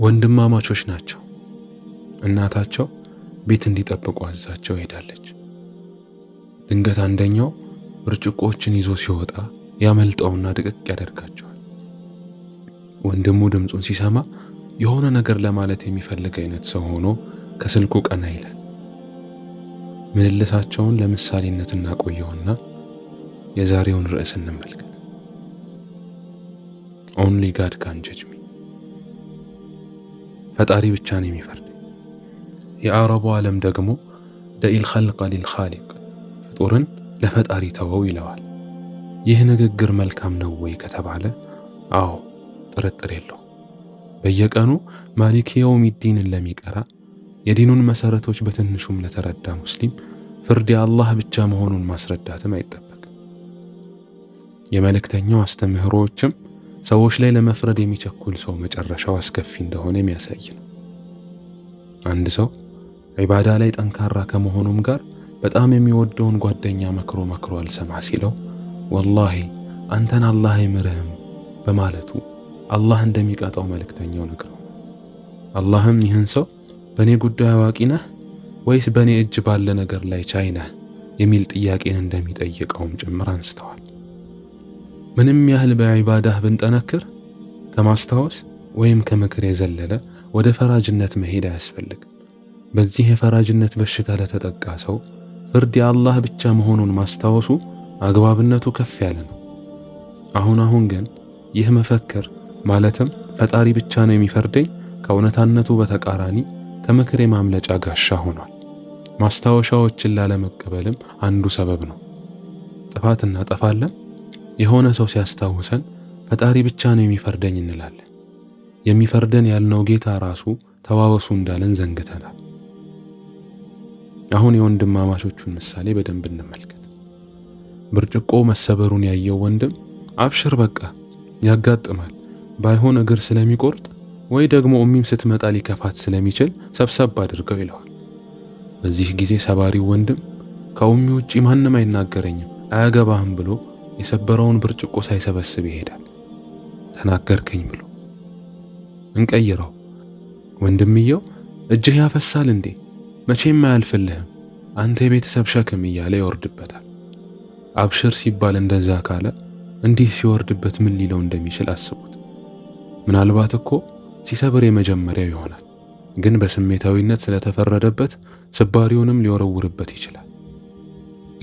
ወንድማማቾች ናቸው። እናታቸው ቤት እንዲጠብቁ አዛቸው ሄዳለች። ድንገት አንደኛው ብርጭቆችን ይዞ ሲወጣ ያመልጠውና ድቅቅ ያደርጋቸዋል። ወንድሙ ድምፁን ሲሰማ የሆነ ነገር ለማለት የሚፈልግ አይነት ሰው ሆኖ ከስልኩ ቀና ይላል። ምልልሳቸውን ለምሳሌነት እናቆየውና የዛሬውን ርዕስ እንመልከት። Only God can judge me። ፈጣሪ ብቻ ነው የሚፈርድ። የአረቡ ዓለም ደግሞ ደኢል ኸልቀ ሊልኻሊቅ፣ ፍጡርን ለፈጣሪ ተወው ይለዋል። ይህ ንግግር መልካም ነው ወይ ከተባለ አዎ፣ ጥርጥር የለው። በየቀኑ ማሊክ የውሚዲንን ለሚቀራ የዲኑን መሰረቶች በትንሹም ለተረዳ ሙስሊም ፍርድ የአላህ ብቻ መሆኑን ማስረዳትም አይጠበቅም። የመልእክተኛው አስተምህሮዎችም ሰዎች ላይ ለመፍረድ የሚቸኩል ሰው መጨረሻው አስከፊ እንደሆነ የሚያሳይ ነው። አንድ ሰው ዒባዳ ላይ ጠንካራ ከመሆኑም ጋር በጣም የሚወደውን ጓደኛ መክሮ አልሰማ ሲለው ወላሂ አንተን አላህ አይምርህም በማለቱ አላህ እንደሚቀጣው መልእክተኛው ነግረው፣ አላህም ይህን ሰው በእኔ ጉዳይ አዋቂ ነህ ወይስ በእኔ እጅ ባለ ነገር ላይ ቻይ ነህ የሚል ጥያቄን እንደሚጠይቀውም ጭምር አንስተዋል። ምንም ያህል በዒባዳህ ብንጠነክር ከማስታወስ ወይም ከምክር የዘለለ ወደ ፈራጅነት መሄድ አያስፈልግም። በዚህ የፈራጅነት በሽታ ለተጠቃ ሰው ፍርድ የአላህ ብቻ መሆኑን ማስታወሱ አግባብነቱ ከፍ ያለ ነው። አሁን ግን ይህ መፈክር ማለትም ፈጣሪ ብቻ ነው የሚፈርደኝ ከእውነታነቱ በተቃራኒ ከምክር የማምለጫ ጋሻ ሆኗል። ማስታወሻዎችን ላለመቀበልም አንዱ ሰበብ ነው። ጥፋት እናጠፋለን። የሆነ ሰው ሲያስታውሰን ፈጣሪ ብቻ ነው የሚፈርደኝ እንላለን። የሚፈርደን ያልነው ጌታ ራሱ ተዋወሱ እንዳለን ዘንግተናል። አሁን የወንድማማቾቹን ምሳሌ በደንብ እንመልከት። ብርጭቆ መሰበሩን ያየው ወንድም አብሽር በቃ ያጋጥማል፣ ባይሆን እግር ስለሚቆርጥ ወይ ደግሞ ኡሚም ስትመጣ ሊከፋት ስለሚችል ሰብሰብ አድርገው ይለዋል። በዚህ ጊዜ ሰባሪው ወንድም ከኡሚ ውጪ ማንም አይናገረኝም አያገባህም ብሎ የሰበረውን ብርጭቆ ሳይሰበስብ ይሄዳል። ተናገርከኝ ብሎ እንቀይረው። ወንድምየው እጅህ ያፈሳል እንዴ? መቼም አያልፍልህም፣ አንተ የቤተሰብ ሸክም እያለ ይወርድበታል። አብሽር ሲባል እንደዛ ካለ እንዲህ ሲወርድበት ምን ሊለው እንደሚችል አስቡት። ምናልባት እኮ ሲሰብር የመጀመሪያው ይሆናል፣ ግን በስሜታዊነት ስለተፈረደበት ስባሪውንም ሊወረውርበት ይችላል።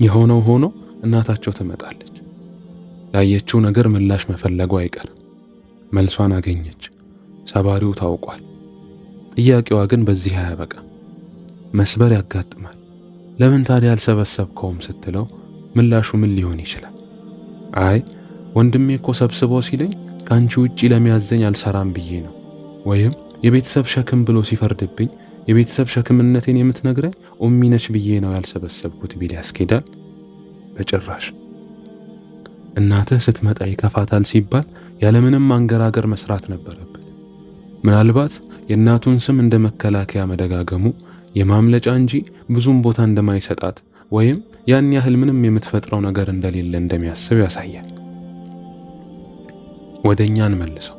የሆነው ሆኖ እናታቸው ትመጣለች። ላየችው ነገር ምላሽ መፈለጉ አይቀርም። መልሷን አገኘች። ሰባሪው ታውቋል። ጥያቄዋ ግን በዚህ አያበቃም። መስበር ያጋጥማል። ለምን ታዲያ አልሰበሰብከውም ስትለው ምላሹ ምን ሊሆን ይችላል? አይ ወንድሜ እኮ ሰብስቦ ሲለኝ ከአንቺ ውጪ ለሚያዘኝ አልሰራም ብዬ ነው፣ ወይም የቤተሰብ ሸክም ብሎ ሲፈርድብኝ የቤተሰብ ሸክምነቴን የምትነግረኝ ኡሚ ነች ብዬ ነው ያልሰበሰብኩት ቢል ያስኬዳል? በጭራሽ። እናትህ ስትመጣ ይከፋታል ሲባል ያለምንም አንገራገር መስራት ነበረበት። ምናልባት የእናቱን ስም እንደ መከላከያ መደጋገሙ የማምለጫ እንጂ ብዙም ቦታ እንደማይሰጣት ወይም ያን ያህል ምንም የምትፈጥረው ነገር እንደሌለ እንደሚያስብ ያሳያል። ወደኛ እንመልሰው።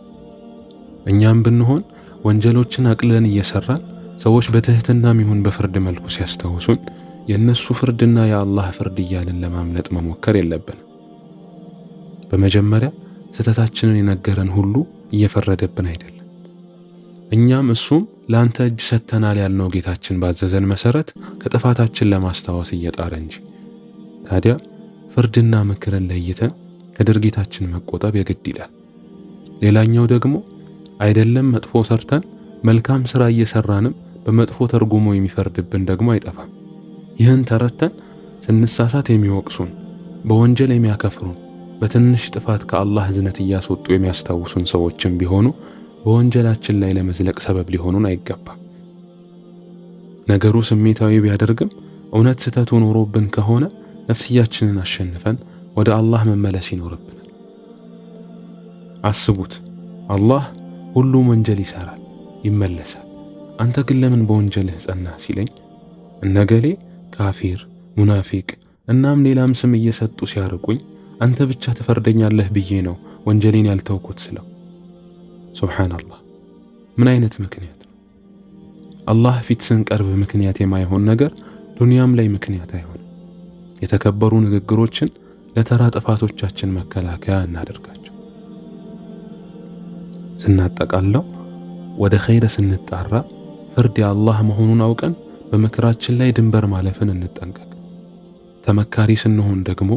እኛም ብንሆን ወንጀሎችን አቅልለን እየሰራን ሰዎች በትህትናም ይሁን በፍርድ መልኩ ሲያስታውሱን የነሱ ፍርድና የአላህ ፍርድ እያልን ለማምለጥ መሞከር የለብንም። በመጀመሪያ ስህተታችንን የነገረን ሁሉ እየፈረደብን አይደለም። እኛም እሱም ለአንተ እጅ ሰጥተናል ያልነው ጌታችን ባዘዘን መሰረት ከጥፋታችን ለማስታወስ እየጣረ እንጂ። ታዲያ ፍርድና ምክርን ለይተን ከድርጊታችን መቆጠብ የግድ ይላል። ሌላኛው ደግሞ አይደለም መጥፎ ሰርተን መልካም ስራ እየሰራንም በመጥፎ ተርጉሞ የሚፈርድብን ደግሞ አይጠፋም። ይህን ተረተን ስንሳሳት የሚወቅሱን፣ በወንጀል የሚያከፍሩን፣ በትንሽ ጥፋት ከአላህ እዝነት እያስወጡ የሚያስታውሱን ሰዎችም ቢሆኑ በወንጀላችን ላይ ለመዝለቅ ሰበብ ሊሆኑን አይገባም። ነገሩ ስሜታዊ ቢያደርግም እውነት ስህተቱ ኖሮብን ከሆነ ነፍስያችንን አሸንፈን ወደ አላህ መመለስ ይኖርብናል። አስቡት፣ አላህ ሁሉም ወንጀል ይሰራል፣ ይመለሳል። አንተ ግን ለምን በወንጀልህ ጸናህ ሲለኝ እነገሌ ካፊር፣ ሙናፊቅ እናም ሌላም ስም እየሰጡ ሲያርቁኝ አንተ ብቻ ትፈርደኛለህ ብዬ ነው ወንጀሌን ያልተውኩት ስለው ሱብሃንአላህ። ምን አይነት ምክንያት ነው? አላህ ፊት ስንቀርብ ምክንያት የማይሆን ነገር ዱንያም ላይ ምክንያት አይሆንም። የተከበሩ ንግግሮችን ለተራ ጥፋቶቻችን መከላከያ እናደርጋቸው። ስናጠቃለው ወደ ኸይር ስንጣራ ፍርድ የአላህ መሆኑን አውቀን በምክራችን ላይ ድንበር ማለፍን እንጠንቀቅ። ተመካሪ ስንሆን ደግሞ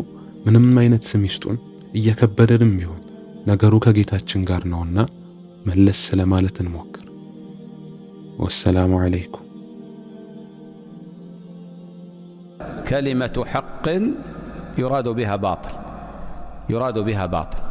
ምንም አይነት ስም ይስጡን እየከበደንም ቢሆን ነገሩ ከጌታችን ጋር ነውና መለስ ስለማለት እንሞክር። ወሰላሙ ዐለይኩም። كلمة حق يراد بها باطل